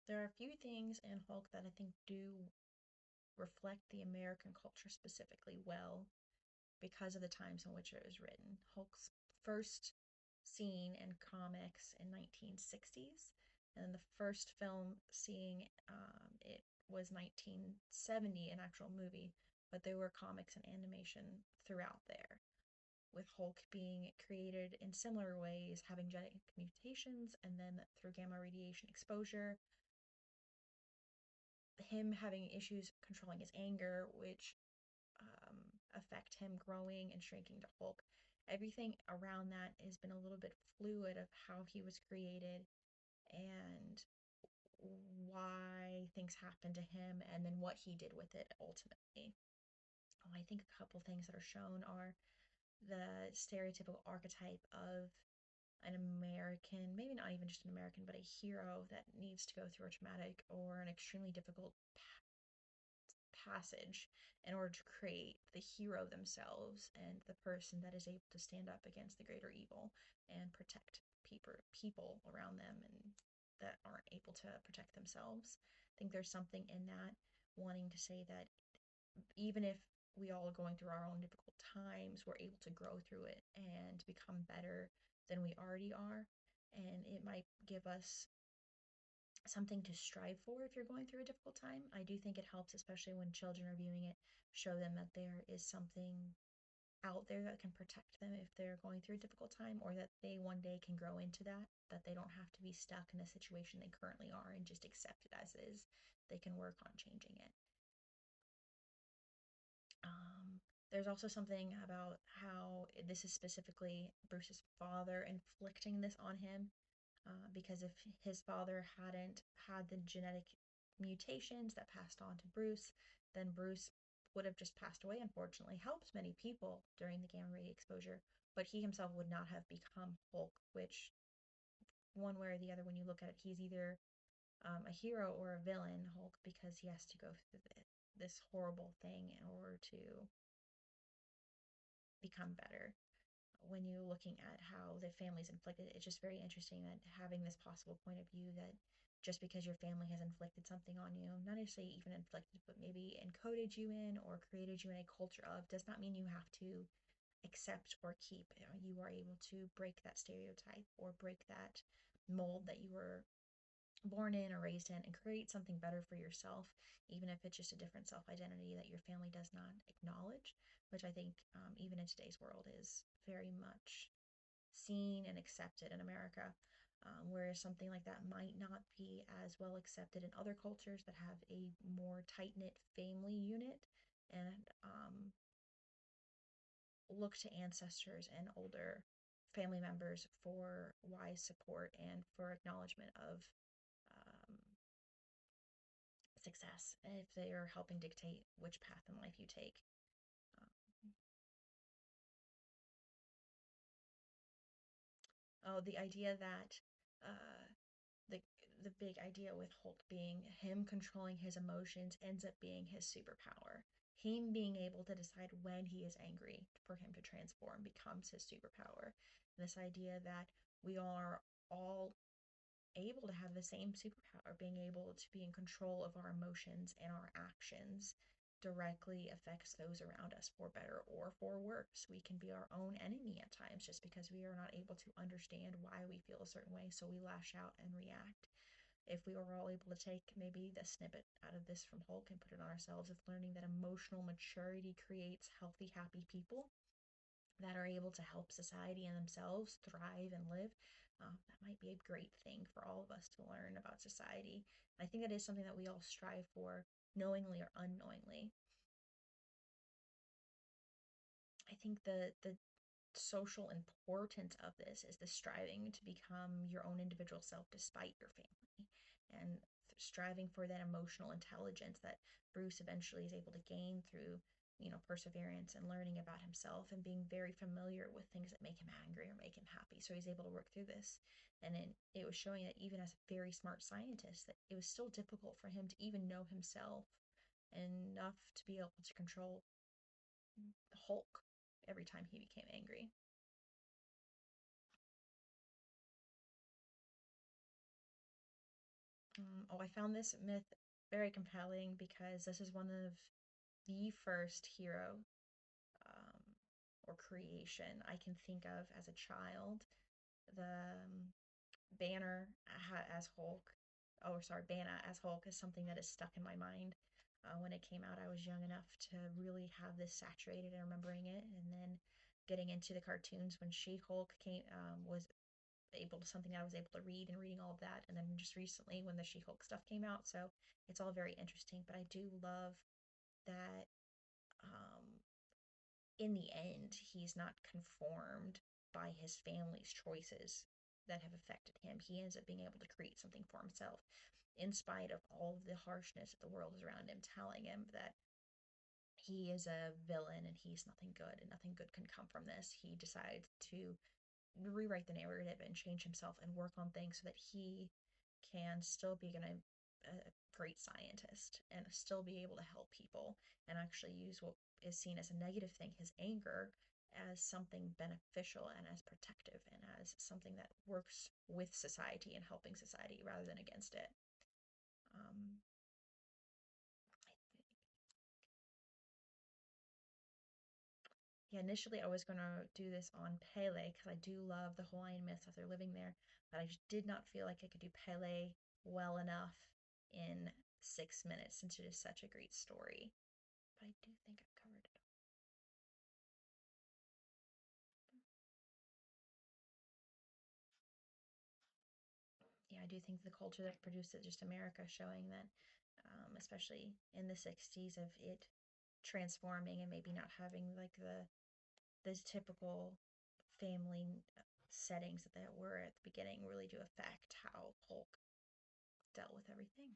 There are a few things in Hulk that I think do reflect the American culture specifically well because of the times in which it was written. Hulk's first seen in comics in 1960s, and then the first film seeing it was 1970, an actual movie, but there were comics and animation throughout there, with Hulk being created in similar ways, having genetic mutations, and then through gamma radiation exposure, him having issues controlling his anger, which affect him growing and shrinking to Hulk. Everything around that has been a little bit fluid of how he was created and why things happened to him and then what he did with it ultimately. I think a couple things that are shown are the stereotypical archetype of an American, maybe not even just an American, but a hero that needs to go through a traumatic or an extremely difficult passage in order to create the hero themselves and the person that is able to stand up against the greater evil and protect people around them and that aren't able to protect themselves. I think there's something in that, wanting to say that even if we all are going through our own difficult times, we're able to grow through it and become better than we already are. And it might give us something to strive for if you're going through a difficult time. I do think it helps, especially when children are viewing it, show them that there is something out there that can protect them if they're going through a difficult time, or that they one day can grow into that they don't have to be stuck in the situation they currently are and just accept it as is. They can work on changing it. There's also something about how this is specifically Bruce's father inflicting this on him, because if his father hadn't had the genetic mutations that passed on to Bruce, then Bruce would have just passed away, unfortunately. Helped many people during the gamma ray exposure, but he himself would not have become Hulk, which, one way or the other, when you look at it, he's either a hero or a villain, Hulk, because he has to go through this horrible thing in order to become better. When you're looking at how the family's inflicted, it's just very interesting that having this possible point of view that just because your family has inflicted something on you, not necessarily even inflicted, but maybe encoded you in or created you in a culture of, does not mean you have to accept or keep. You are able to break that stereotype or break that mold that you were born in or raised in and create something better for yourself, even if it's just a different self identity that your family does not acknowledge, which I think, even in today's world, is very much seen and accepted in America. Whereas something like that might not be as well accepted in other cultures that have a more tight knit family unit and look to ancestors and older family members for wise support and for acknowledgement of um, success if they are helping dictate which path in life you take. Um, oh, the idea that uh, the the big idea with Hulk being him controlling his emotions ends up being his superpower. Him being able to decide when he is angry for him to transform becomes his superpower. This idea that we are all able to have the same superpower, being able to be in control of our emotions and our actions directly affects those around us for better or for worse. We can be our own enemy at times just because we are not able to understand why we feel a certain way, so we lash out and react. If we were all able to take maybe the snippet out of this from Hulk and put it on ourselves, of learning that emotional maturity creates healthy, happy people that are able to help society and themselves thrive and live, that might be a great thing for all of us to learn about society. And I think that is something that we all strive for, knowingly or unknowingly. I think the social importance of this is the striving to become your own individual self despite your family, and striving for that emotional intelligence that Bruce eventually is able to gain through, perseverance and learning about himself and being very familiar with things that make him angry or make him happy, so he's able to work through this. And then it was showing that even as a very smart scientist, that it was still difficult for him to even know himself enough to be able to control Hulk every time he became angry. Oh, I found this myth very compelling because this is one of the first hero um, or creation I can think of as a child. The Banner as Hulk, oh, sorry, Banner as Hulk is something that is stuck in my mind. When it came out, I was young enough to really have this saturated and remembering it, and then getting into the cartoons when She-Hulk came was able to something I was able to read and reading all of that, and then just recently when the She-Hulk stuff came out. So it's all very interesting. But I do love that um, in the end, he's not conformed by his family's choices that have affected him. He ends up being able to create something for himself in spite of all of the harshness that the world is around him telling him that he is a villain and he's nothing good and nothing good can come from this. He decides to rewrite the narrative and change himself and work on things so that he can still be a great scientist and still be able to help people and actually use what is seen as a negative thing, his anger, as something beneficial and as protective and as something that works with society and helping society rather than against it. Um, yeah, initially I was going to do this on Pele because I do love the Hawaiian myths that they're living there, but I just did not feel like I could do Pele well enough in 6 minutes since it is such a great story. But I do think I've covered it. Yeah, I do think the culture that produced it, just America, showing that, especially in the 60s, of it transforming and maybe not having like the typical family settings that they were at the beginning really do affect how Hulk dealt with everything.